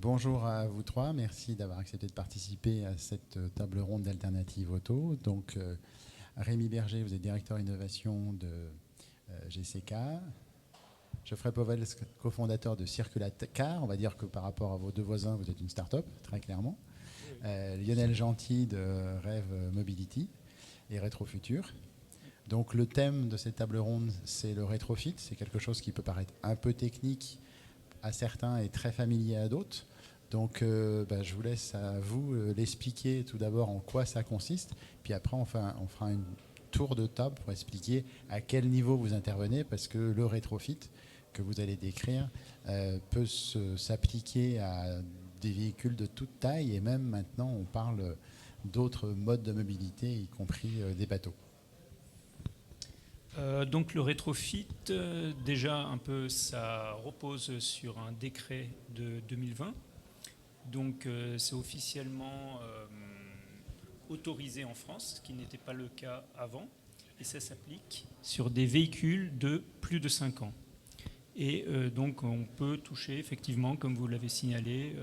Bonjour à vous trois, merci d'avoir accepté de participer à cette table ronde d'Alternative Auto. Donc, Rémi Berger, vous êtes directeur innovation de GCK. Geoffrey Pauwels, cofondateur de Circulacar. On va dire que par rapport à vos deux voisins, vous êtes une start-up, très clairement. Lionel Gentil de Rêve Mobility et Rétrofutur. Donc, le thème de cette table ronde, c'est le rétrofit. C'est quelque chose qui peut paraître un peu technique à certains et très familier à d'autres. Donc je vous laisse à vous l'expliquer tout d'abord en quoi ça consiste, puis après on fera une tour de table pour expliquer à quel niveau vous intervenez, parce que le rétrofit que vous allez décrire peut s'appliquer à des véhicules de toute taille, et même maintenant on parle d'autres modes de mobilité, y compris des bateaux. Donc le rétrofit, déjà un peu, ça repose sur un décret de 2020. Donc c'est officiellement autorisé en France, ce qui n'était pas le cas avant. Et ça s'applique sur des véhicules de plus de 5 ans. Et donc on peut toucher effectivement, comme vous l'avez signalé,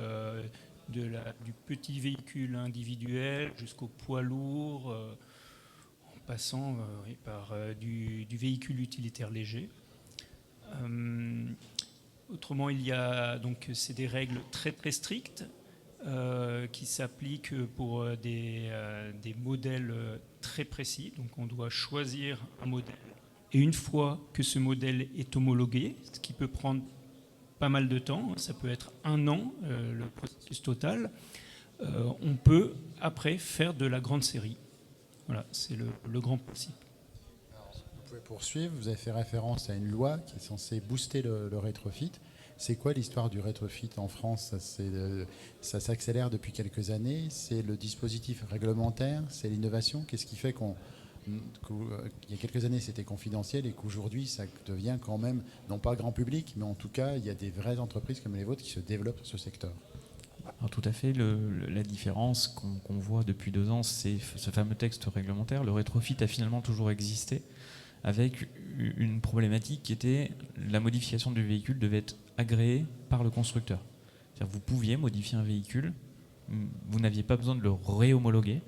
du petit véhicule individuel jusqu'au poids lourd, passant par du véhicule utilitaire léger. Autrement, il y a donc c'est des règles très très strictes qui s'appliquent pour des modèles très précis. Donc on doit choisir un modèle. Et une fois que ce modèle est homologué, ce qui peut prendre pas mal de temps, ça peut être 1 an, le processus total, on peut après faire de la grande série. Voilà, c'est le grand principe. Alors, vous pouvez poursuivre. Vous avez fait référence à une loi qui est censée booster le rétrofit. C'est quoi l'histoire du rétrofit en France? Ça s'accélère depuis quelques années. C'est le dispositif réglementaire, c'est l'innovation. Qu'est-ce qui fait qu'il y a quelques années c'était confidentiel et qu'aujourd'hui ça devient quand même, non pas grand public, mais en tout cas il y a des vraies entreprises comme les vôtres qui se développent sur ce secteur? Alors tout à fait, la différence qu'on voit depuis 2 ans, c'est ce fameux texte réglementaire. Le rétrofit a finalement toujours existé, avec une problématique qui était la modification du véhicule devait être agréée par le constructeur. C'est-à-dire que vous pouviez modifier un véhicule, vous n'aviez pas besoin de le réhomologuer,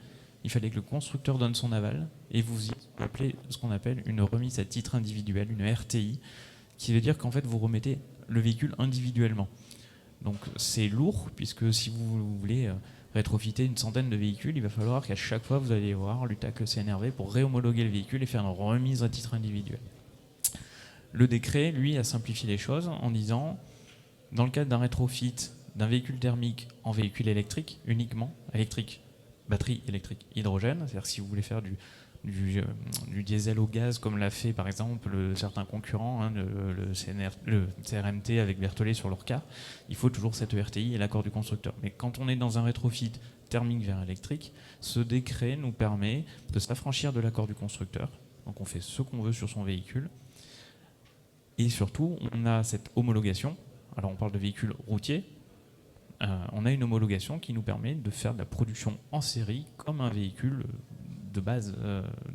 il fallait que le constructeur donne son aval, et vous appelez ce qu'on appelle une remise à titre individuel, une RTI, qui veut dire qu'en fait vous remettez le véhicule individuellement. Donc c'est lourd, puisque si vous voulez rétrofiter une centaine de véhicules, il va falloir qu'à chaque fois vous allez voir l'UTAC, le CNRV pour réhomologuer le véhicule et faire une remise à titre individuel. Le décret, lui, a simplifié les choses en disant, dans le cadre d'un rétrofit d'un véhicule thermique en véhicule électrique, uniquement, électrique, batterie électrique, hydrogène, c'est-à-dire si vous voulez faire du diesel au gaz, comme l'a fait par exemple certains concurrents, le CRMT avec Berthollet sur leur car, il faut toujours cette ERTI et l'accord du constructeur. Mais quand on est dans un rétrofit thermique vers électrique, ce décret nous permet de s'affranchir de l'accord du constructeur. Donc on fait ce qu'on veut sur son véhicule. Et surtout, on a cette homologation. Alors on parle de véhicules routiers. On a une homologation qui nous permet de faire de la production en série comme un véhicule de base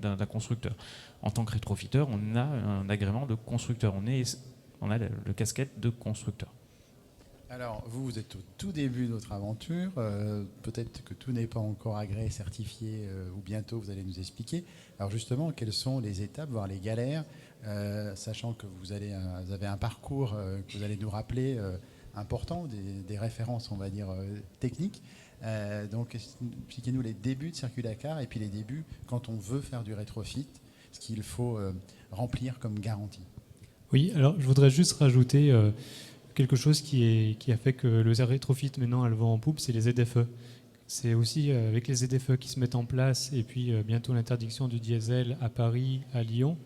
d'un constructeur. En tant que rétrofiteur, on a un agrément de constructeur. On a le casquette de constructeur. Alors, vous êtes au tout début de votre aventure. Peut-être que tout n'est pas encore agréé, certifié, ou bientôt vous allez nous expliquer. Alors justement, quelles sont les étapes, voire les galères, sachant que vous avez un parcours que vous allez nous rappeler important, des références, on va dire, techniques. Donc, expliquez-nous les débuts de Circulacar et puis les débuts quand on veut faire du rétrofit, ce qu'il faut remplir comme garantie. Oui, alors je voudrais juste rajouter quelque chose qui a fait que le rétrofit maintenant a le vent en poupe, c'est les ZFE. C'est aussi avec les ZFE qui se mettent en place et puis bientôt l'interdiction du diesel à Paris, à Lyon,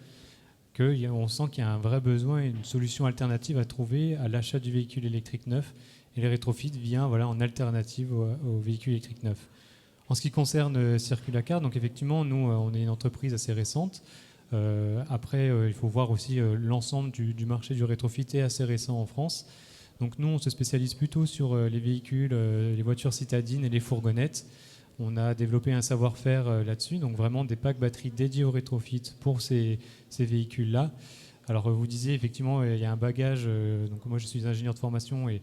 qu'on sent qu'il y a un vrai besoin et une solution alternative à trouver à l'achat du véhicule électrique neuf. Et le rétrofit vient en alternative au véhicule électrique neuf. En ce qui concerne Circulacar, donc effectivement, nous, on est une entreprise assez récente. Après, il faut voir aussi l'ensemble du marché du rétrofit est assez récent en France. Donc nous, on se spécialise plutôt sur les véhicules, les voitures citadines et les fourgonnettes. On a développé un savoir-faire là-dessus, donc vraiment des packs batteries dédiés au rétrofit pour ces véhicules-là. Alors vous disiez effectivement il y a un bagage, donc moi je suis ingénieur de formation et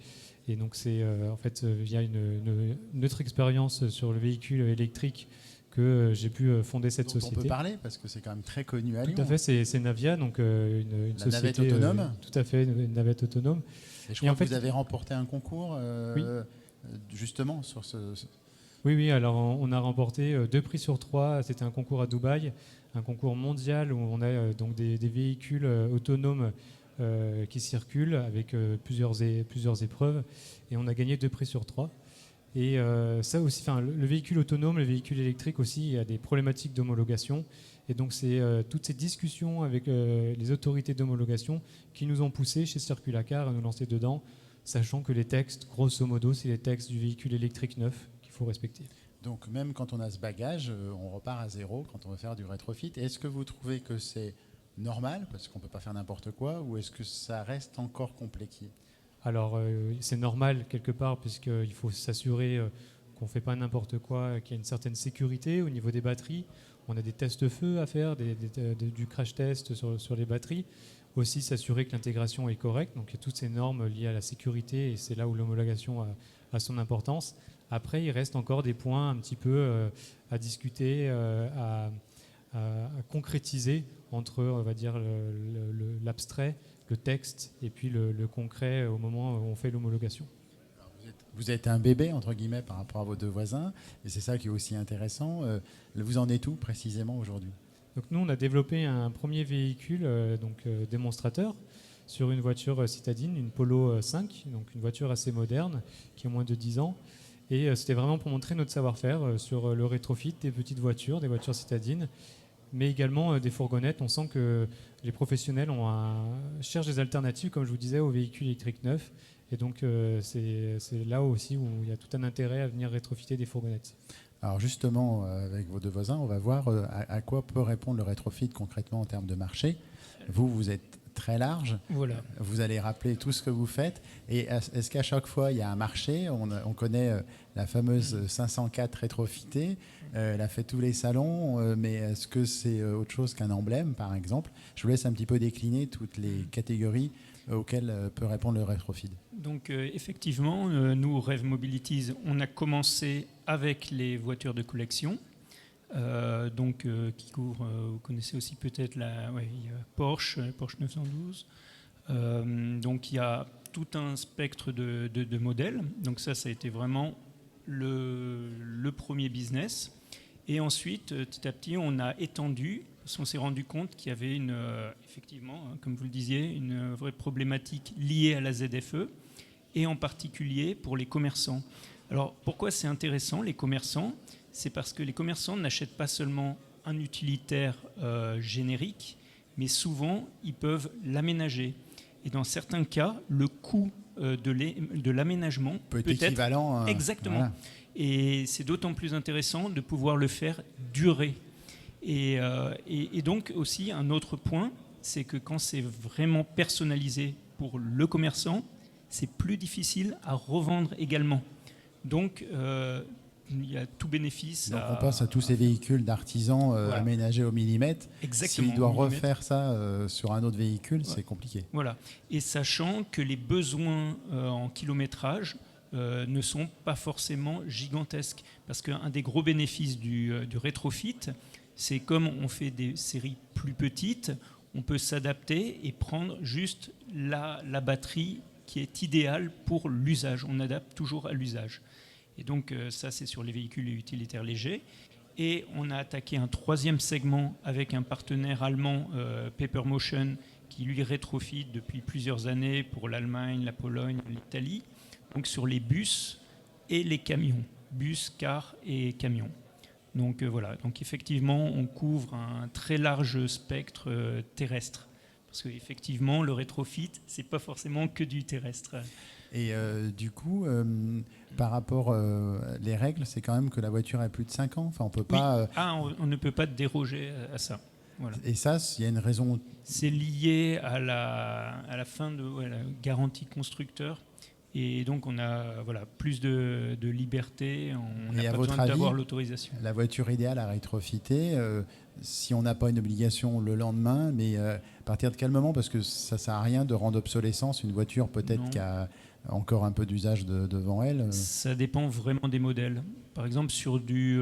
donc c'est en fait via une autre expérience sur le véhicule électrique que j'ai pu fonder cette dont société. on peut parler parce que c'est quand même très connu à Lyon. Tout à fait, c'est Navia, donc une La société navette autonome. tout à fait, une navette autonome. Et je crois en que fait, vous avez remporté un concours Oui. justement sur ce. Oui, alors on a remporté 2 prix sur 3. C'était un concours à Dubaï, un concours mondial où on a donc des véhicules autonomes qui circulent avec plusieurs épreuves. Et on a gagné 2 prix sur 3. Et ça aussi, le véhicule autonome, le véhicule électrique aussi, il y a des problématiques d'homologation. Et donc c'est toutes ces discussions avec les autorités d'homologation qui nous ont poussé chez Circulacar à nous lancer dedans, sachant que les textes, grosso modo, c'est les textes du véhicule électrique neuf qu'il faut respecter. Donc même quand on a ce bagage, on repart à zéro quand on veut faire du rétrofit. Est-ce que vous trouvez que c'est normal, parce qu'on ne peut pas faire n'importe quoi, ou est-ce que ça reste encore compliqué ? Alors c'est normal quelque part, puisqu'il faut s'assurer qu'on ne fait pas n'importe quoi, qu'il y a une certaine sécurité au niveau des batteries. On a des tests feu à faire, du crash test sur les batteries. Aussi s'assurer que l'intégration est correcte. Donc il y a toutes ces normes liées à la sécurité et c'est là où l'homologation a son importance. Après, il reste encore des points un petit peu à discuter, à concrétiser entre, on va dire, l'abstrait, le texte et puis le concret au moment où on fait l'homologation. Vous êtes un bébé, entre guillemets, par rapport à vos deux voisins, et c'est ça qui est aussi intéressant. Vous en êtes où précisément aujourd'hui ? Donc nous, on a développé un premier véhicule démonstrateur sur une voiture citadine, une Polo 5, donc une voiture assez moderne qui a moins de 10 ans. Et c'était vraiment pour montrer notre savoir-faire sur le rétrofit des petites voitures, des voitures citadines, mais également des fourgonnettes. On sent que les professionnels cherchent des alternatives, comme je vous disais, aux véhicules électriques neufs. Et donc c'est là aussi où il y a tout un intérêt à venir rétrofiter des fourgonnettes. Alors justement, avec vos deux voisins, on va voir à quoi peut répondre le rétrofit concrètement en termes de marché. Vous êtes très large. Voilà. Vous allez rappeler tout ce que vous faites. Et est-ce qu'à chaque fois, il y a un marché ? On connaît la fameuse 504 rétrofitée. Elle a fait tous les salons. Mais est-ce que c'est autre chose qu'un emblème, par exemple ? Je vous laisse un petit peu décliner toutes les catégories auxquelles peut répondre le rétrofit. Donc effectivement, nous, Rev Mobilities, on a commencé avec les voitures de collection. Qui court, vous connaissez aussi peut-être il y a Porsche 912. Donc il y a tout un spectre de modèles. Donc ça a été vraiment le premier business. Et ensuite, petit à petit, on a étendu, parce qu'on s'est rendu compte qu'il y avait effectivement, comme vous le disiez, une vraie problématique liée à la ZFE, et en particulier pour les commerçants. Alors pourquoi c'est intéressant, les commerçants ? C'est parce que les commerçants n'achètent pas seulement un utilitaire générique, mais souvent, ils peuvent l'aménager. Et dans certains cas, le coût de l'aménagement peut être équivalent. Exactement. Voilà. Et c'est d'autant plus intéressant de pouvoir le faire durer. Et donc aussi, un autre point, c'est que quand c'est vraiment personnalisé pour le commerçant, c'est plus difficile à revendre également. Donc, il y a tout bénéfice. Donc on pense à tous ces véhicules d'artisans Voilà. aménagés au millimètre. Exactement. S'il doit au millimètre. refaire ça sur un autre véhicule, c'est compliqué. Voilà. Et sachant que les besoins en kilométrage ne sont pas forcément gigantesques. Parce qu'un des gros bénéfices du rétrofit, c'est comme on fait des séries plus petites, on peut s'adapter et prendre juste la batterie qui est idéale pour l'usage. On adapte toujours à l'usage. Et donc ça, c'est sur les véhicules et utilitaires légers. Et on a attaqué un troisième segment avec un partenaire allemand, Papermotion, qui lui rétrofit depuis plusieurs années pour l'Allemagne, la Pologne, l'Italie, donc sur les bus et les camions, bus, cars et camions. Donc voilà, donc effectivement, on couvre un très large spectre terrestre. Parce qu'effectivement, le rétrofit, c'est pas forcément que du terrestre. Et du coup, par rapport les règles, c'est quand même que la voiture a plus de 5 ans. Enfin, on peut pas. On ne peut pas déroger à ça. Voilà. Et ça, il y a une raison. C'est lié à la fin de la garantie constructeur. Et donc on a plus de liberté, on n'a Et à pas votre besoin avis, d'avoir l'autorisation. la voiture idéale à rétrofiter, si on n'a pas une obligation le lendemain, mais à partir de quel moment? Parce que ça ne sert à rien de rendre obsolescence une voiture peut-être Non. qui a encore un peu d'usage devant elle. Ça dépend vraiment des modèles. Par exemple, sur du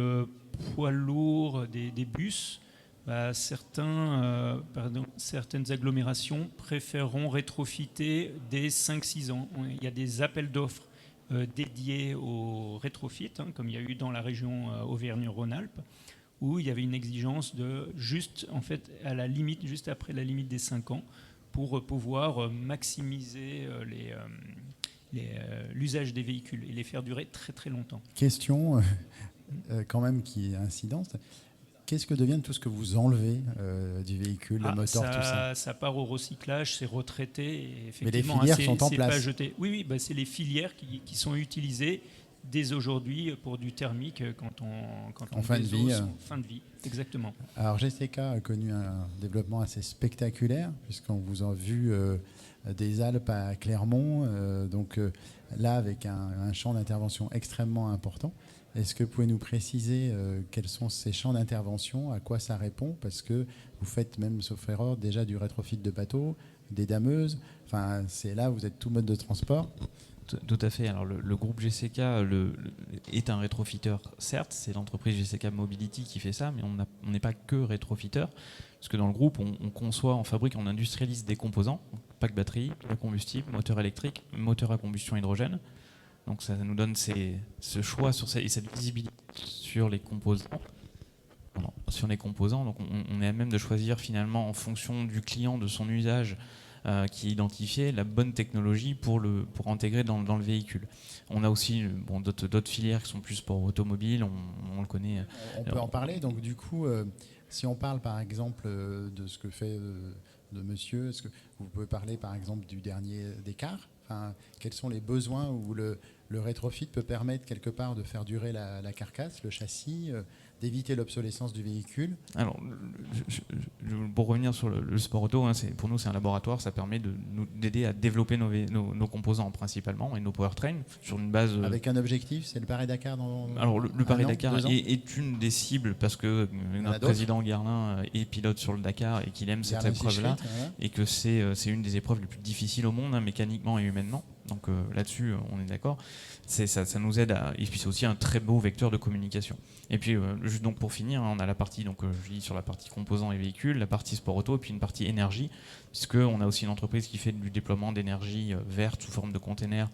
poids lourd, des bus, certaines agglomérations préféreront rétrofiter dès 5-6 ans. Il y a des appels d'offres dédiés au rétrofit, comme il y a eu dans la région Auvergne-Rhône-Alpes, où il y avait une exigence de juste après la limite des 5 ans, pour pouvoir maximiser l'usage des véhicules et les faire durer très très longtemps. Question quand même qui est incidente. Qu'est-ce que devient tout ce que vous enlevez du véhicule, le moteur, tout ça? Ça part au recyclage, c'est retraité. Et Mais les effectivement, filières sont en c'est place. pas jeté. Oui, c'est les filières qui sont utilisées dès aujourd'hui pour du thermique quand on En fin de vie. désose en fin de vie, exactement. Alors GCK a connu un développement assez spectaculaire, puisqu'on vous a vu des Alpes à Clermont, là avec un champ d'intervention extrêmement important. Est-ce que vous pouvez nous préciser quels sont ces champs d'intervention, à quoi ça répond? Parce que vous faites même, sauf erreur, déjà du rétrofit de bateaux, des dameuses. Enfin, c'est là où vous êtes tout mode de transport. Tout à fait. Alors le groupe GCK est un rétrofiteur, certes, c'est l'entreprise GCK Mobility qui fait ça, mais on n'est pas que rétrofiteur, parce que dans le groupe, on conçoit, on fabrique, on industrialise des composants, pack batterie, combustible, moteur électrique, moteur à combustion hydrogène. Donc ça nous donne ce choix et cette visibilité sur les composants. Donc on est à même de choisir finalement en fonction du client, de son usage, qui est identifié, la bonne technologie pour intégrer dans le véhicule. On a aussi d'autres filières qui sont plus pour automobile, on le connaît. On peut en parler. Donc du coup, si on parle par exemple de ce que fait de monsieur, est-ce que vous pouvez parler par exemple du dernier des cars? Enfin, quels sont les besoins où le rétrofit peut permettre quelque part de faire durer la carcasse, le châssis, d'éviter l'obsolescence du véhicule? Alors, pour revenir sur le sport auto, pour nous c'est un laboratoire, ça permet d'aider à développer nos composants principalement et nos powertrains sur une base... Avec un objectif, c'est le Paris-Dakar Alors le Paris-Dakar 2 ans est une des cibles parce que notre président Guerlain est pilote sur le Dakar et qu'il aime cette épreuve-là, et que c'est une des épreuves les plus difficiles au monde, mécaniquement et humainement. Donc là-dessus, on est d'accord. Ça nous aide et puis c'est aussi un très beau vecteur de communication. Et puis juste donc pour finir, on a la partie, je dis sur la partie composants et véhicules, la partie sport auto et puis une partie énergie, puisqu'on a aussi une entreprise qui fait du déploiement d'énergie verte sous forme de containers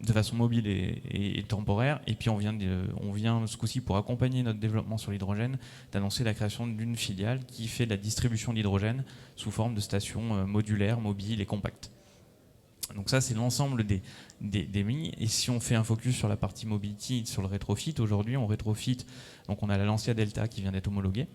de façon mobile et temporaire. Et puis on vient ce coup-ci, pour accompagner notre développement sur l'hydrogène, d'annoncer la création d'une filiale qui fait de la distribution d'hydrogène sous forme de stations modulaires, mobiles et compactes. Donc ça, c'est l'ensemble des mis. Et si on fait un focus sur la partie mobility, sur le rétrofit, aujourd'hui on rétrofit, donc on a la Lancia Delta qui vient d'être homologuée.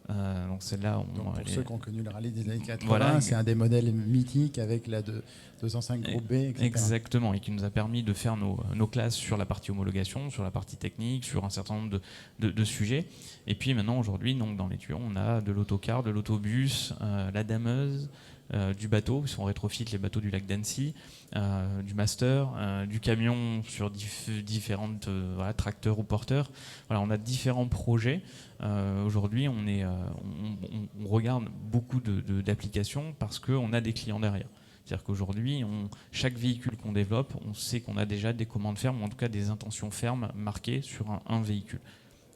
Donc celle-là, pour ceux qui ont connu le rallye des années 80, voilà, c'est un des modèles mythiques avec la 205 groupe B, etc. Exactement, et qui nous a permis de faire nos classes sur la partie homologation, sur la partie technique, sur un certain nombre de sujets. Et puis maintenant, aujourd'hui, donc, dans les tuyaux, on a de l'autocar, de l'autobus, la dameuse, du bateau, si on rétrofit les bateaux du lac d'Annecy, du master, du camion sur différentes tracteurs ou porteurs. Voilà, on a différents projets. Aujourd'hui, on regarde beaucoup d'applications parce qu'on a des clients derrière. C'est-à-dire qu'aujourd'hui, chaque véhicule qu'on développe, on sait qu'on a déjà des commandes fermes, ou en tout cas des intentions fermes marquées sur un véhicule.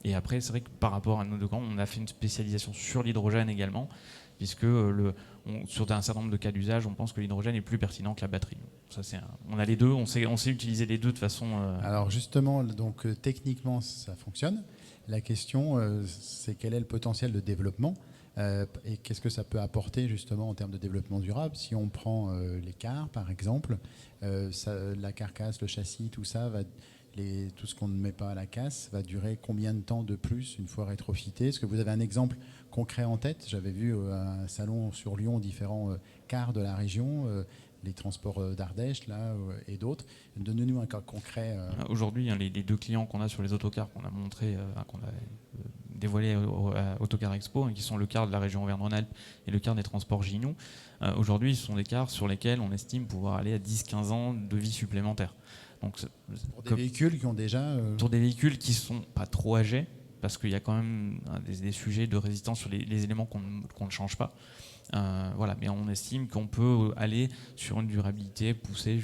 Et après, c'est vrai que par rapport à nos deux camps, on a fait une spécialisation sur l'hydrogène également, puisque sur un certain nombre de cas d'usage, on pense que l'hydrogène est plus pertinent que la batterie. Ça, on a les deux, on sait utiliser les deux de façon... Alors justement, donc, techniquement, ça fonctionne. La question, c'est quel est le potentiel de développement et qu'est-ce que ça peut apporter justement en termes de développement durable? Si on prend les cars, par exemple, la carcasse, le châssis, tout ça, tout ce qu'on ne met pas à la casse va durer combien de temps de plus une fois rétrofité? Est-ce que vous avez un exemple concret en tête? J'avais vu un salon sur Lyon différents cars de la région, les transports d'Ardèche là, et d'autres. Donnez-nous un cas concret. Aujourd'hui, les deux clients qu'on a sur les autocars qu'on a montré, qu'on a dévoilés à Autocar Expo, qui sont le quart de la région Auvergne-Rhône-Alpes et le quart des transports Ginoux. Aujourd'hui, ce sont des cars sur lesquels on estime pouvoir aller à 10-15 ans de vie supplémentaire. Donc, pour des véhicules qui ont déjà... Pour des véhicules qui ne sont pas trop âgés, parce qu'il y a quand même des sujets de résistance sur les éléments qu'on ne change pas. Voilà, mais on estime qu'on peut aller sur une durabilité poussée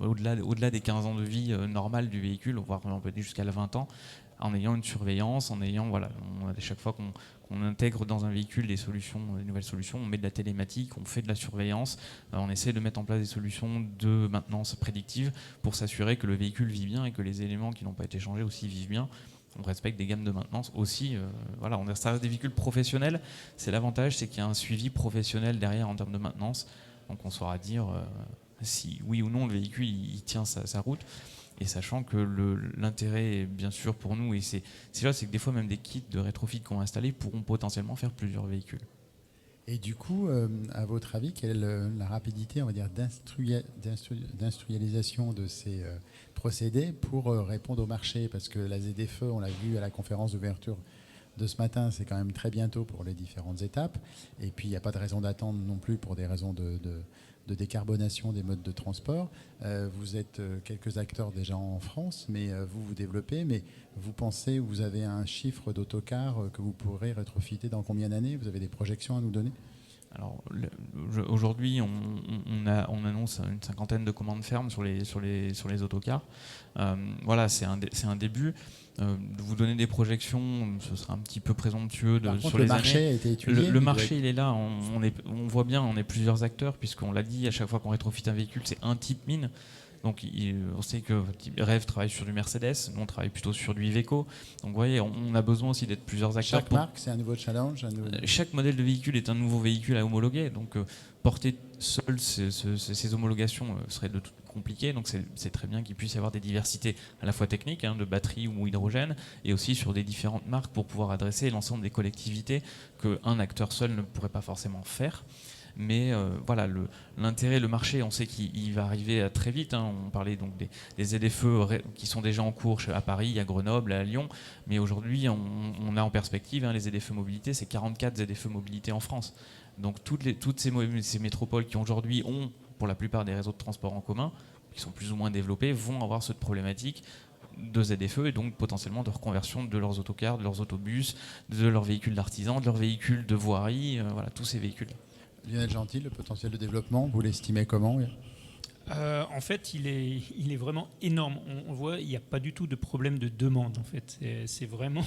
au-delà des 15 ans de vie normale du véhicule, voire on peut aller jusqu'à 20 ans, en ayant une surveillance, à chaque fois qu'on intègre dans un véhicule des nouvelles solutions, on met de la télématique, on fait de la surveillance, on essaie de mettre en place des solutions de maintenance prédictive pour s'assurer que le véhicule vit bien et que les éléments qui n'ont pas été changés aussi vivent bien. On respecte des gammes de maintenance aussi. Ça reste des véhicules professionnels. C'est l'avantage, c'est qu'il y a un suivi professionnel derrière en termes de maintenance. Donc on saura dire si oui ou non le véhicule il tient sa route. Et sachant que l'intérêt, bien sûr, pour nous, et c'est que des fois même des kits de rétrofit qu'on va installer pourront potentiellement faire plusieurs véhicules. Et du coup, à votre avis, quelle est la rapidité, on va dire, d'industrialisation de ces procédés pour répondre au marché? Parce que la ZFE, on l'a vu à la conférence d'ouverture de ce matin, c'est quand même très bientôt pour les différentes étapes. Et puis, il n'y a pas de raison d'attendre non plus pour des raisons de décarbonation des modes de transport. Vous êtes quelques acteurs déjà en France, mais vous développez. Mais vous pensez, vous avez un chiffre d'autocars que vous pourrez rétrofiter dans combien d'années? Vous avez des projections à nous donner? Alors aujourd'hui, on annonce une 50aine de commandes fermes sur les autocars. Voilà, c'est un début. De vous donner des projections, ce sera un petit peu présomptueux sur les marché années. A été étudié, le marché, il est là. On voit bien, on est plusieurs acteurs, puisqu'on l'a dit, à chaque fois qu'on rétrofite un véhicule, c'est un type mine. Donc on sait que Rêve travaille sur du Mercedes, nous on travaille plutôt sur du Iveco. Donc vous voyez, on a besoin aussi d'être plusieurs acteurs. Chaque marque, c'est un nouveau challenge. Chaque modèle de véhicule est un nouveau véhicule à homologuer. Donc porter seul ces homologations serait compliqué. Donc c'est très bien qu'il puisse y avoir des diversités à la fois techniques, de batterie ou hydrogène, et aussi sur des différentes marques pour pouvoir adresser l'ensemble des collectivités qu'un acteur seul ne pourrait pas forcément faire. Mais voilà, l'intérêt, le marché, on sait qu'il va arriver très vite. On parlait donc des ZFE qui sont déjà en cours à Paris, à Grenoble, à Lyon. Mais aujourd'hui, on a en perspective les ZFE mobilité, c'est 44 ZFE mobilité en France. Donc toutes ces métropoles qui aujourd'hui ont, pour la plupart des réseaux de transport en commun, qui sont plus ou moins développés, vont avoir cette problématique de ZFE et donc potentiellement de reconversion de leurs autocars, de leurs autobus, de leurs véhicules d'artisans, de leurs véhicules de voirie, voilà, tous ces véhicules. Lionel Gentil, le potentiel de développement, vous l'estimez comment? En fait, il est vraiment énorme. On voit, il n'y a pas du tout de problème de demande. En fait, c'est vraiment,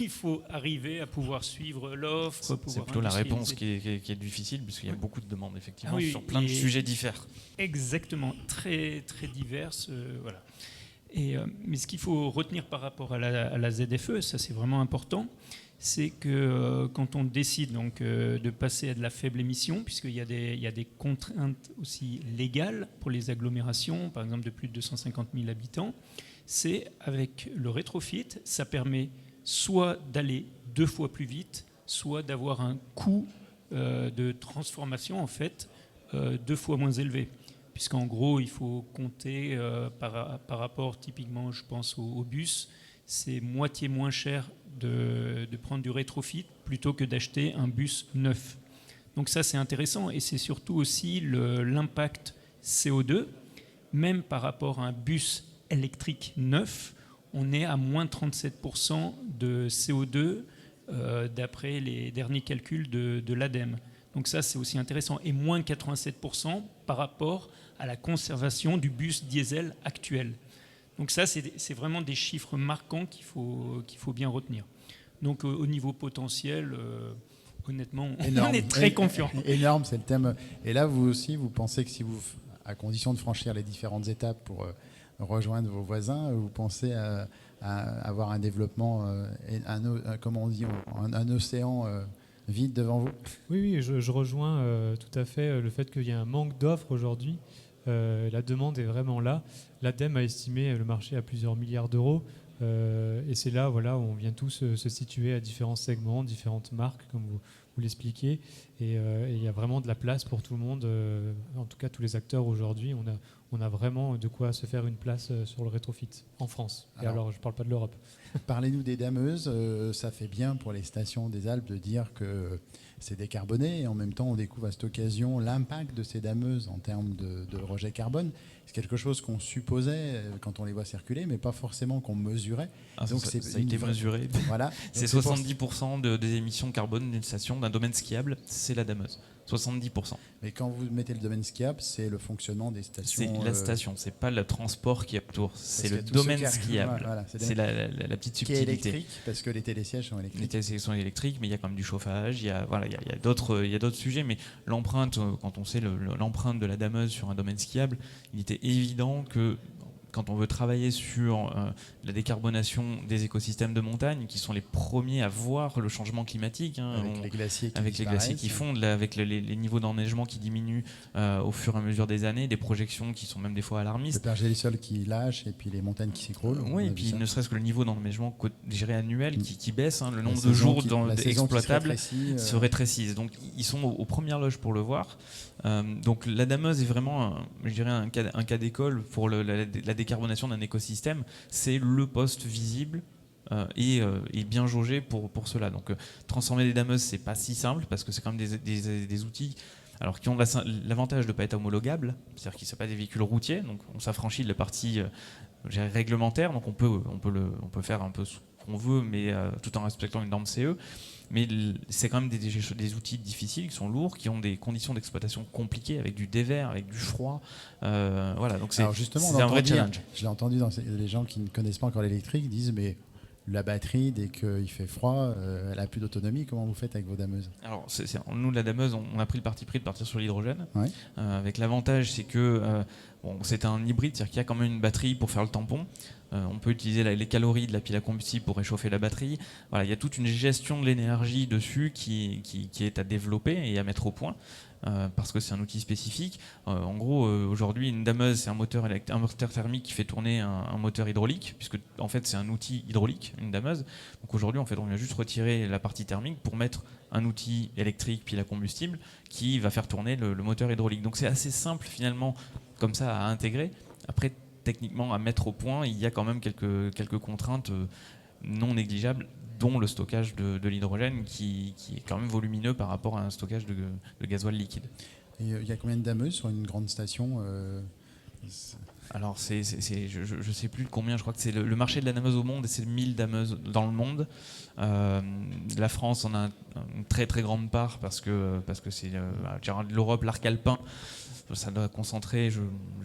il faut arriver à pouvoir suivre l'offre. C'est plutôt la réponse qui est difficile, puisqu'il y a beaucoup de demandes effectivement sur plein de sujets différents. Exactement, très très diverses, voilà. Mais ce qu'il faut retenir par rapport à la ZFE, ça c'est vraiment important, c'est que quand on décide donc, de passer à de la faible émission, puisqu'il y a des contraintes aussi légales pour les agglomérations, par exemple de plus de 250 000 habitants, c'est avec le rétrofit, ça permet soit d'aller 2 fois plus vite, soit d'avoir un coût de transformation en fait 2 fois moins élevé. Puisqu'en gros, il faut compter par rapport typiquement, je pense, au bus, c'est moitié moins cher de prendre du rétrofit plutôt que d'acheter un bus neuf. Donc ça, c'est intéressant et c'est surtout aussi l'impact CO2. Même par rapport à un bus électrique neuf, on est à moins 37% de CO2 d'après les derniers calculs de l'ADEME. Donc ça, c'est aussi intéressant. Et moins 87% par rapport à la conservation du bus diesel actuel. Donc ça, c'est vraiment des chiffres marquants qu'il faut bien retenir. Donc au niveau potentiel, honnêtement, on est très confiant. Énorme, c'est le thème. Et là, vous aussi, vous pensez que si vous, à condition de franchir les différentes étapes pour rejoindre vos voisins, vous pensez à avoir un développement, comment on dit, un océan vide devant vous? Oui, je rejoins tout à fait le fait qu'il y a un manque d'offres aujourd'hui. La demande est vraiment là. L'ADEME a estimé le marché à plusieurs milliards d'euros. Et c'est là, voilà, où on vient tous se situer à différents segments, différentes marques, comme vous l'expliquez. Et il y a vraiment de la place pour tout le monde. En tout cas, tous les acteurs aujourd'hui, on a vraiment de quoi se faire une place sur le rétrofit en France. Et alors je ne parle pas de l'Europe. Parlez-nous des dameuses. Ça fait bien pour les stations des Alpes de dire que c'est décarboné. Et en même temps, on découvre à cette occasion l'impact de ces dameuses en termes de rejet carbone. C'est quelque chose qu'on supposait quand on les voit circuler, mais pas forcément qu'on mesurait. Donc ça a été mesuré. Voilà. C'est 70% des émissions carbone d'une station, d'un domaine skiable, c'est la dameuse. 70%. Mais quand vous mettez le domaine skiable, c'est le fonctionnement des stations. C'est la station, c'est pas le transport qui est autour, c'est le domaine skiable. Voilà, c'est la petite subtilité. Qui est électrique, parce que les télésièges sont électriques. Les télésièges sont électriques, mais il y a quand même du chauffage, il y a d'autres sujets, mais l'empreinte, quand on sait l'empreinte de la dameuse sur un domaine skiable, il était évident que quand on veut travailler sur la décarbonation des écosystèmes de montagne, qui sont les premiers à voir le changement climatique, avec les glaciers qui fondent, avec les niveaux d'enneigement qui diminuent au fur et à mesure des années, des projections qui sont même des fois alarmistes. Le pergélisol qui lâche et puis les montagnes qui s'écroulent. Oui, et puis ne serait-ce que le niveau d'enneigement géré annuel qui baisse, le nombre de jours exploitables se rétrécissent. Donc ils sont aux premières loges pour le voir. Donc la dameuse est vraiment, je dirais, un cas d'école pour la décarbonation d'un écosystème. C'est le poste visible et bien jaugé pour cela. Donc transformer des dameuses, c'est pas si simple parce que c'est quand même des outils qui ont l'avantage de ne pas être homologables, c'est-à-dire qu'ils ne sont pas des véhicules routiers, donc on s'affranchit de la partie réglementaire, donc on peut faire un peu ce qu'on veut, mais tout en respectant une norme CE. Mais c'est quand même des outils difficiles, qui sont lourds, qui ont des conditions d'exploitation compliquées, avec du dévers, avec du froid. Voilà, donc c'est un vrai challenge. Je l'ai entendu dans les gens qui ne connaissent pas encore l'électrique disent mais la batterie, dès qu'il fait froid, elle n'a plus d'autonomie. Comment vous faites avec vos dameuses ? Alors, nous, la dameuse, on a pris le parti pris de partir sur l'hydrogène. Ouais. Avec l'avantage, c'est que c'est un hybride, c'est-à-dire qu'il y a quand même une batterie pour faire le tampon. On peut utiliser les calories de la pile à combustible pour réchauffer la batterie. Voilà, il y a toute une gestion de l'énergie dessus qui est à développer et à mettre au point. Parce que c'est un outil spécifique. En gros, aujourd'hui, une dameuse, c'est un moteur thermique qui fait tourner un moteur hydraulique, puisque en fait, c'est un outil hydraulique, une dameuse. Donc aujourd'hui, en fait, on vient juste retirer la partie thermique pour mettre un outil électrique, pile à combustible, qui va faire tourner le moteur hydraulique. Donc c'est assez simple, finalement, comme ça, à intégrer. Après, techniquement, à mettre au point, il y a quand même quelques contraintes non négligeables, dont le stockage de l'hydrogène qui est quand même volumineux par rapport à un stockage de gasoil liquide. Et il y a combien de dameuses sur une grande station Alors, je ne sais plus combien, je crois que c'est le marché de la dameuse au monde, c'est 1000 dameuses dans le monde. La France en a une très très grande part parce que c'est l'Europe, l'arc alpin. Ça doit concentrer, je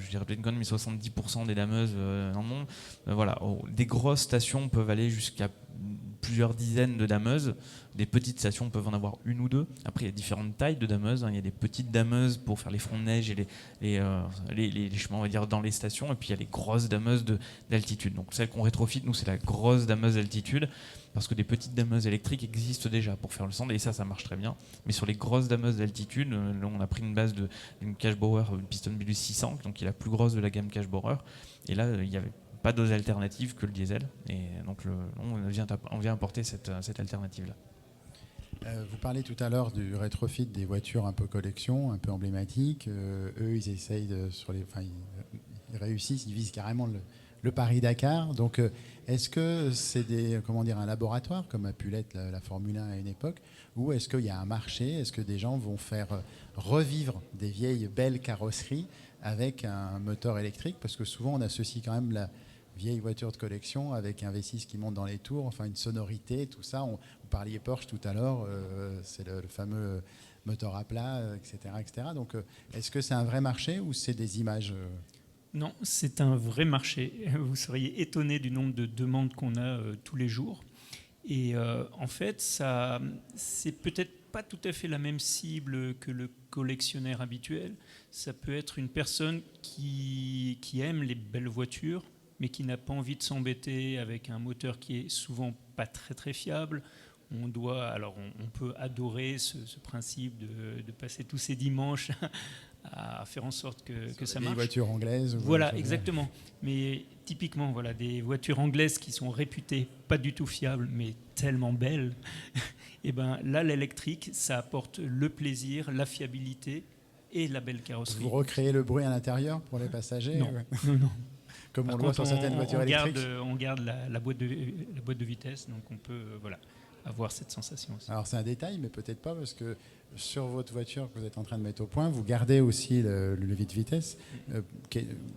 dirais peut-être une conne, mais 70% des dameuses dans le monde. Voilà, des grosses stations peuvent aller jusqu'à plusieurs dizaines de dameuses. Des petites stations peuvent en avoir une ou deux. Après, il y a différentes tailles de dameuses. Il y a des petites dameuses pour faire les fronts de neige et les chemins, on va dire, dans les stations. Et puis, il y a les grosses dameuses d'altitude. Donc, celle qu'on rétrofit, nous, c'est la grosse dameuse d'altitude. Parce que des petites dameuses électriques existent déjà pour faire le sand. Et ça marche très bien. Mais sur les grosses dameuses d'altitude, on a pris une base d'une Cash Bauer, une Piston Bilus 600, donc qui est la plus grosse de la gamme Cash Bauer. Et là, il y avait pas d'autres alternatives que le diesel. Et donc, on vient apporter cette alternative-là. Vous parlez tout à l'heure du rétrofit des voitures un peu collection, un peu emblématiques. Eux, ils essayent ils réussissent, ils visent carrément le Paris-Dakar. Donc, est-ce que c'est un laboratoire, comme a pu l'être la Formule 1 à une époque, ou est-ce qu'il y a un marché ? Est-ce que des gens vont faire revivre des vieilles belles carrosseries avec un moteur électrique ? Parce que souvent, on associe quand même la vieille voiture de collection avec un V6 qui monte dans les tours, enfin une sonorité, tout ça. Vous parliez Porsche tout à l'heure, c'est le fameux moteur à plat, etc. Donc, est-ce que c'est un vrai marché ou c'est des images Non, c'est un vrai marché. Vous seriez étonné du nombre de demandes qu'on a tous les jours. Et en fait, c'est peut-être pas tout à fait la même cible que le collectionneur habituel. Ça peut être une personne qui aime les belles voitures, mais qui n'a pas envie de s'embêter avec un moteur qui est souvent pas très très fiable. On peut adorer ce principe de passer tous ces dimanches à faire en sorte que ça Les marche. voitures anglaises. Voilà, exactement. Mais typiquement, voilà, des voitures anglaises qui sont réputées pas du tout fiables, mais tellement belles. Et ben là, l'électrique, ça apporte le plaisir, la fiabilité et la belle carrosserie. Vous recréez le bruit à l'intérieur pour les passagers? Non, non. Comme Par on le voit contre, sur certaines voitures électriques. on garde la boîte de vitesse, donc on peut voilà, avoir cette sensation aussi. Alors c'est un détail, mais peut-être pas, parce que sur votre voiture que vous êtes en train de mettre au point, vous gardez aussi le levier de vitesse.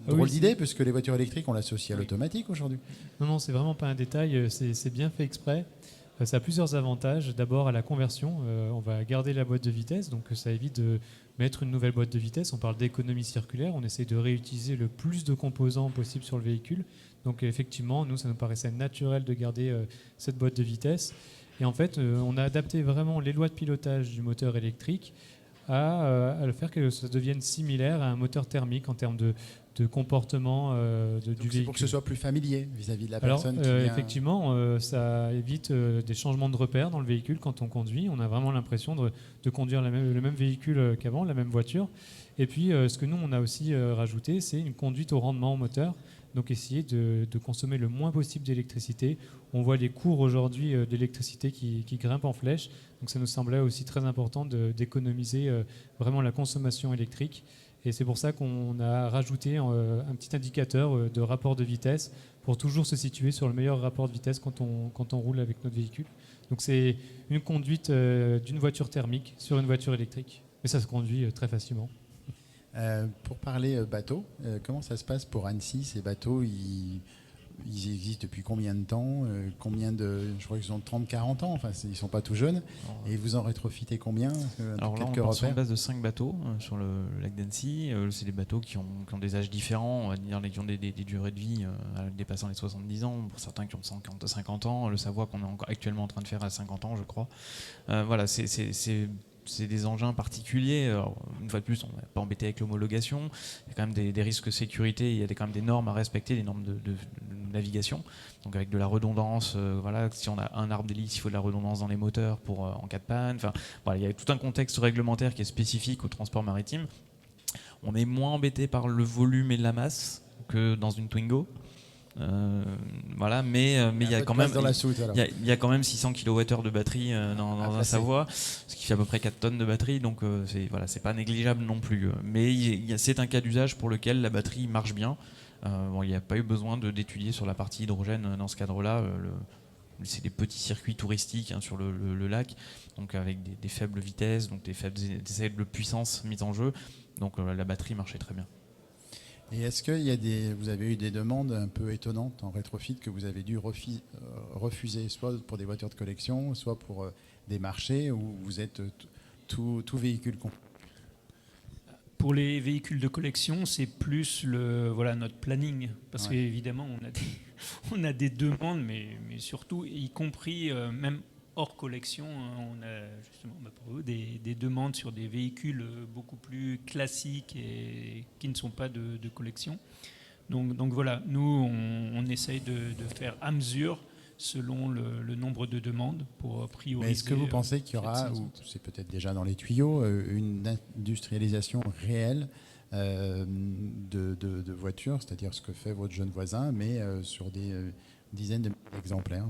Drôle d'idée, parce que les voitures électriques, on l'associe à l'automatique aujourd'hui. Non, c'est vraiment pas un détail, c'est bien fait exprès. Ça a plusieurs avantages. D'abord, à la conversion, on va garder la boîte de vitesse, donc ça évite de mettre une nouvelle boîte de vitesse. On parle d'économie circulaire, on essaie de réutiliser le plus de composants possible sur le véhicule. Donc effectivement, nous, ça nous paraissait naturel de garder cette boîte de vitesse. Et en fait, on a adapté vraiment les lois de pilotage du moteur électrique à le faire que ça devienne similaire à un moteur thermique en termes de comportement du véhicule. Pour que ce soit plus familier vis-à-vis de la Alors, personne qui vient... effectivement, ça évite des changements de repères dans le véhicule quand on conduit. On a vraiment l'impression de conduire le même véhicule qu'avant, la même voiture. Et puis, ce que nous, on a aussi rajouté, c'est une conduite au rendement au moteur. Donc, essayer de consommer le moins possible d'électricité. On voit les cours aujourd'hui d'électricité qui grimpent en flèche. Donc, ça nous semblait aussi très important d'économiser vraiment la consommation électrique. Et c'est pour ça qu'on a rajouté un petit indicateur de rapport de vitesse pour toujours se situer sur le meilleur rapport de vitesse quand on roule avec notre véhicule. Donc c'est une conduite d'une voiture thermique sur une voiture électrique. Et ça se conduit très facilement. Pour parler bateau, comment ça se passe pour Annecy? Ces bateaux, ils existent depuis combien de temps? Je crois qu'ils ont 30-40 ans, enfin ils ne sont pas tout jeunes. Et vous en rétrofitez combien? Alors là, on part sur une base de 5 bateaux sur le lac d'Annecy. C'est des bateaux qui ont des âges différents, on va dire, qui ont des durées de vie dépassant les 70 ans, pour certains qui ont 50 ans. Le Savoie qu'on est actuellement en train de faire à 50 ans, je crois. Voilà, c'est des engins particuliers. Alors, une fois de plus, on n'est pas embêté avec l'homologation. Il y a quand même des risques de sécurité, il y a quand même des normes à respecter, des normes de navigation. Donc avec de la redondance, voilà, si on a un arbre d'hélice, il faut de la redondance dans les moteurs en cas de panne. Enfin, voilà, il y a tout un contexte réglementaire qui est spécifique au transport maritime. On est moins embêté par le volume et la masse que dans une Twingo. Voilà, mais il y a quand même il y a quand même 600 kWh de batterie dans un Savoie, ce qui fait à peu près 4 tonnes de batterie, donc c'est pas négligeable non plus. Mais c'est un cas d'usage pour lequel la batterie marche bien. Il n'y a pas eu besoin d'étudier sur la partie hydrogène dans ce cadre-là. C'est des petits circuits touristiques sur le lac, donc avec des faibles vitesses, donc des faibles puissances mises en jeu. Donc la batterie marchait très bien. Et est-ce que vous avez eu des demandes un peu étonnantes en rétrofit que vous avez dû refuser, soit pour des voitures de collection, soit pour des marchés où vous êtes tout véhicule complet? Pour les véhicules de collection, c'est plus notre planning, parce qu'évidemment on a des demandes, mais surtout, y compris même hors collection, on a justement pour eux des demandes sur des véhicules beaucoup plus classiques et qui ne sont pas de collection. Donc voilà, nous on essaye de faire à mesure selon le nombre de demandes pour prioriser. Mais est-ce que vous pensez qu'il y aura, ou c'est peut-être déjà dans les tuyaux, une industrialisation réelle de voitures, c'est-à-dire ce que fait votre jeune voisin, mais sur des dizaines de milliers d'exemplaires?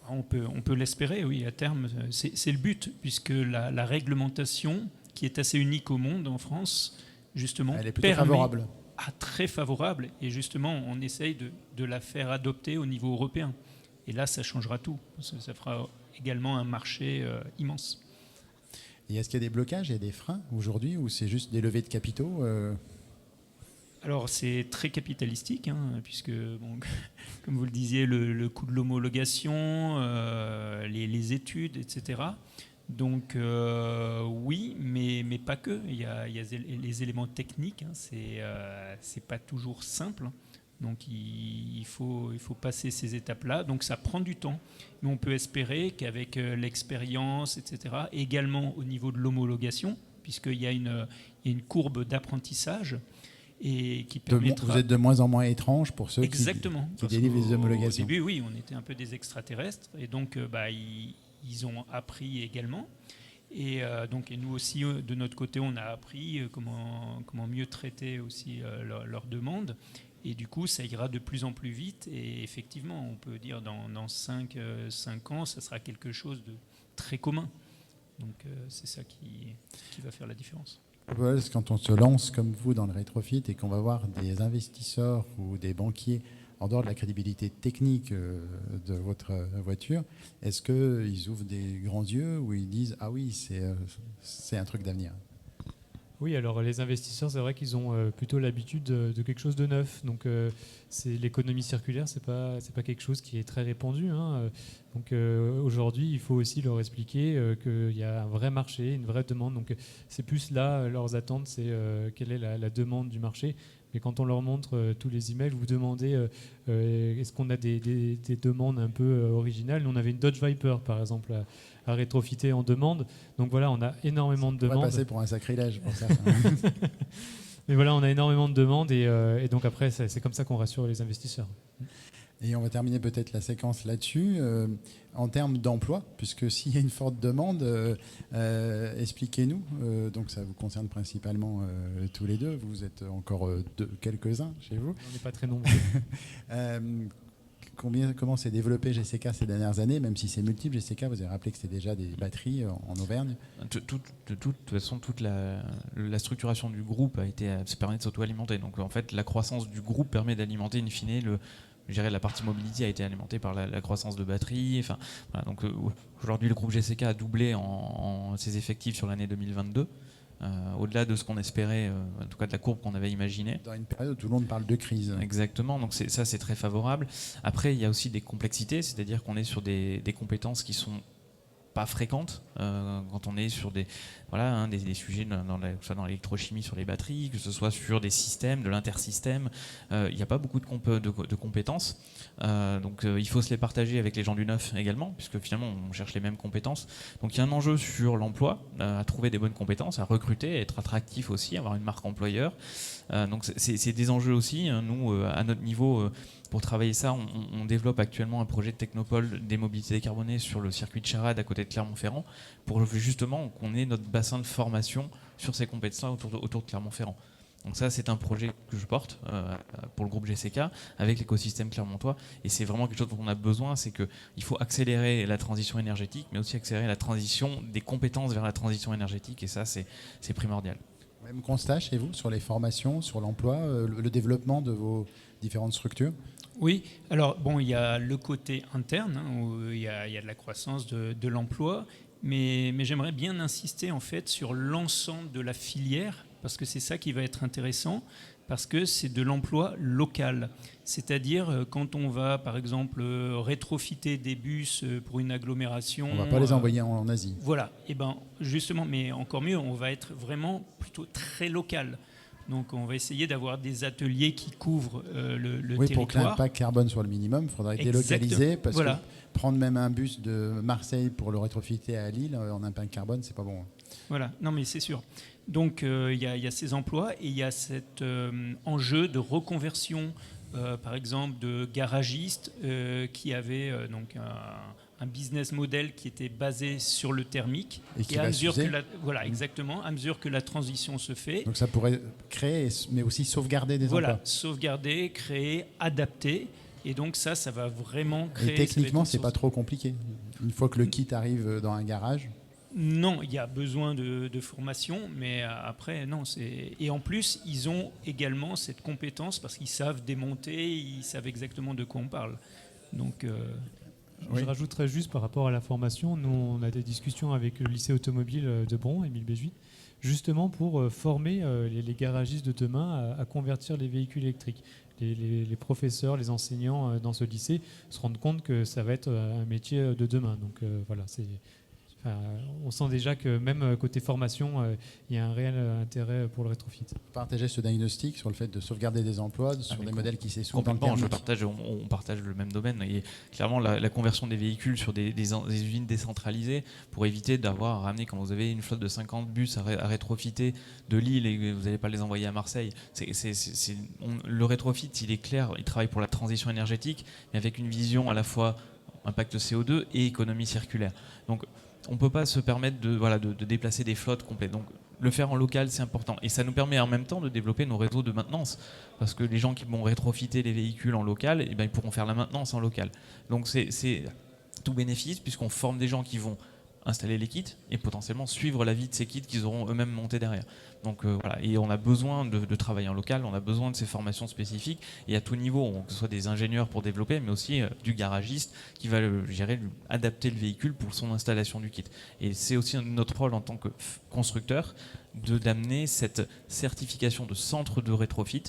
On peut l'espérer, oui, à terme. C'est le but, puisque la réglementation, qui est assez unique au monde, en France, justement, elle est plutôt favorable. Très favorable. Et justement, on essaye de la faire adopter au niveau européen. Et là, ça changera tout. Ça fera également un marché immense. Et est-ce qu'il y a des blocages, il y a des freins aujourd'hui, ou c'est juste des levées de capitaux Alors, c'est très capitalistique, puisque, comme vous le disiez, le coût de l'homologation, les études, etc. Donc, oui, mais pas que. Il y a les éléments techniques. C'est pas toujours simple. Donc, il faut passer ces étapes-là. Donc, ça prend du temps. Mais on peut espérer qu'avec l'expérience, etc., également au niveau de l'homologation, puisqu'il y a une courbe d'apprentissage, et qui permettra... Vous êtes de moins en moins étrange pour ceux Exactement, qui délivrent les homologations. Au début, oui, on était un peu des extraterrestres, et donc ils ont appris également. Et nous aussi, de notre côté, on a appris comment mieux traiter aussi leurs demandes. Et du coup, ça ira de plus en plus vite. Et effectivement, on peut dire dans 5 ans, ça sera quelque chose de très commun. Donc c'est ça qui va faire la différence. Voilà, quand on se lance comme vous dans le rétrofit et qu'on va voir des investisseurs ou des banquiers en dehors de la crédibilité technique de votre voiture, est-ce qu'ils ouvrent des grands yeux ou ils disent « Ah oui, c'est un truc d'avenir » ? Oui, alors les investisseurs, c'est vrai qu'ils ont plutôt l'habitude de quelque chose de neuf. Donc c'est l'économie circulaire, c'est pas quelque chose qui est très répandu, hein. Donc aujourd'hui, il faut aussi leur expliquer qu'il y a un vrai marché, une vraie demande. Donc c'est plus là leurs attentes, c'est quelle est la demande du marché. Mais quand on leur montre tous les emails, vous demandez est-ce qu'on a des demandes un peu originales. Nous, on avait une Dodge Viper, par exemple, à rétrofiter en demande. Donc voilà, on a énormément de demandes. On va passer pour un sacrilège pour certains. Mais voilà, on a énormément de demandes et donc après, c'est comme ça qu'on rassure les investisseurs. Et on va terminer peut-être la séquence là-dessus. En termes d'emploi, puisque s'il y a une forte demande, expliquez-nous. Donc ça vous concerne principalement tous les deux. Vous êtes encore quelques-uns chez vous. On n'est pas très nombreux. Comment s'est développé GCK ces dernières années, même si c'est multiple GCK, vous avez rappelé que c'était déjà des batteries en Auvergne. De toute façon, toute la structuration du groupe ça permet de s'auto-alimenter. Donc en fait, la croissance du groupe permet d'alimenter in fine la partie mobility a été alimentée par la croissance de batterie. Enfin, voilà, donc aujourd'hui, le groupe GCK a doublé en ses effectifs sur l'année 2022. Au-delà de ce qu'on espérait, en tout cas de la courbe qu'on avait imaginée. Dans une période où tout le monde parle de crise. Exactement, donc ça c'est très favorable. Après, il y a aussi des complexités, c'est-à-dire qu'on est sur des compétences qui sont pas fréquentes quand on est sur des sujets dans l'électrochimie sur les batteries, que ce soit sur des systèmes, de l'intersystème. Il n'y a pas beaucoup de compétences. Donc il faut se les partager avec les gens du neuf également, puisque finalement on cherche les mêmes compétences. Donc il y a un enjeu sur l'emploi, à trouver des bonnes compétences, à recruter, à être attractif aussi, avoir une marque employeur. Donc c'est des enjeux aussi. Nous, à notre niveau, pour travailler ça, on développe actuellement un projet de technopole des mobilités décarbonées sur le circuit de Charade à côté de Clermont-Ferrand, pour justement qu'on ait notre bassin de formation sur ces compétences-là autour de Clermont-Ferrand. Donc ça, c'est un projet que je porte pour le groupe GCK avec l'écosystème clermontois. Et c'est vraiment quelque chose dont on a besoin, c'est qu'il faut accélérer la transition énergétique, mais aussi accélérer la transition des compétences vers la transition énergétique. Et ça, c'est primordial. Même constat chez vous sur les formations, sur l'emploi, le développement de vos différentes structures ? Oui, alors bon, il y a le côté interne, hein, où il y a de la croissance de l'emploi, mais j'aimerais bien insister en fait sur l'ensemble de la filière, parce que c'est ça qui va être intéressant, parce que c'est de l'emploi local. C'est-à-dire quand on va, par exemple, rétrofiter des bus pour une agglomération... On ne va pas les envoyer en Asie. Voilà, et ben justement, mais encore mieux, on va être vraiment plutôt très local. Donc on va essayer d'avoir des ateliers qui couvrent le territoire. Pour que l'impact carbone soit le minimum, il faudrait délocaliser, parce que prendre même un bus de Marseille pour le rétrofiter à Lille en impact carbone, c'est pas bon. Voilà, non mais c'est sûr. Donc il y a ces emplois et il y a cet enjeu de reconversion, par exemple de garagistes qui avaient donc un business model qui était basé sur le thermique. Et à mesure à mesure que la transition se fait. Donc ça pourrait créer, mais aussi sauvegarder des emplois. Voilà, sauvegarder, créer, adapter. Et donc ça va vraiment créer... Et techniquement, c'est pas trop compliqué. Une fois que le kit arrive dans un garage. Non, il y a besoin de formation, mais après, non. Et en plus, ils ont également cette compétence parce qu'ils savent démonter, ils savent exactement de quoi on parle. Donc... Je rajouterais juste par rapport à la formation, nous on a des discussions avec le lycée automobile de Bron, Émile Béjuit, justement pour former les garagistes de demain à convertir les véhicules électriques. Les professeurs, les enseignants dans ce lycée se rendent compte que ça va être un métier de demain. Donc voilà, on sent déjà que même côté formation, il y a un réel intérêt pour le rétrofit. Partagez ce diagnostic sur le fait de sauvegarder des emplois, sur des modèles qui s'essoufflent dans le thermique. On partage le même domaine. Et clairement, la conversion des véhicules sur des usines décentralisées pour éviter d'avoir à ramener, quand vous avez une flotte de 50 bus à rétrofiter de Lille et que vous n'allez pas les envoyer à Marseille. Le rétrofit, il est clair, il travaille pour la transition énergétique, mais avec une vision à la fois impact CO2 et économie circulaire. Donc, on peut pas se permettre de déplacer des flottes complètes. Donc le faire en local, c'est important. Et ça nous permet en même temps de développer nos réseaux de maintenance. Parce que les gens qui vont rétrofiter les véhicules en local, eh ben, ils pourront faire la maintenance en local. Donc c'est tout bénéfice, puisqu'on forme des gens qui vont installer les kits et potentiellement suivre la vie de ces kits qu'ils auront eux-mêmes montés derrière. Donc voilà, et on a besoin de travailler en local, on a besoin de ces formations spécifiques, et à tout niveau, que ce soit des ingénieurs pour développer, mais aussi du garagiste qui va adapter le véhicule pour son installation du kit. Et c'est aussi notre rôle en tant que constructeur d'amener cette certification de centre de rétrofit.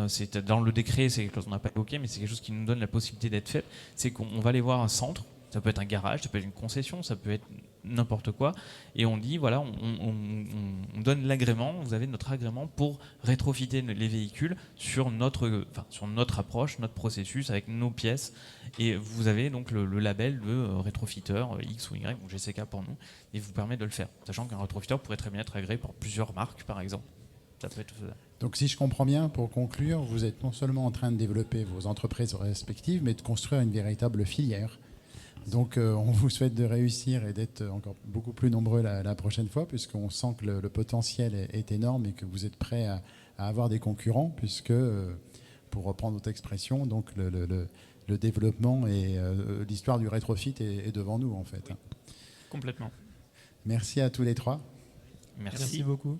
C'est dans le décret, c'est quelque chose qu'on n'a pas évoqué, mais c'est quelque chose qui nous donne la possibilité d'être fait. C'est qu'on va aller voir un centre. Ça peut être un garage, ça peut être une concession, ça peut être n'importe quoi. Et on dit, voilà, on donne l'agrément, vous avez notre agrément pour rétrofiter les véhicules sur notre approche, notre processus, avec nos pièces. Et vous avez donc le label de rétrofiteur X ou Y, donc GCK pour nous, et vous permet de le faire. Sachant qu'un rétrofiteur pourrait très bien être agréé par plusieurs marques, par exemple. Ça peut être faisable. Donc si je comprends bien, pour conclure, vous êtes non seulement en train de développer vos entreprises respectives, mais de construire une véritable filière. Donc on vous souhaite de réussir et d'être encore beaucoup plus nombreux la prochaine fois, puisqu'on sent que le potentiel est énorme et que vous êtes prêts à avoir des concurrents, puisque, pour reprendre votre expression, donc le développement et l'histoire du rétrofit est devant nous en fait. Complètement. Merci à tous les trois. Merci. Merci beaucoup.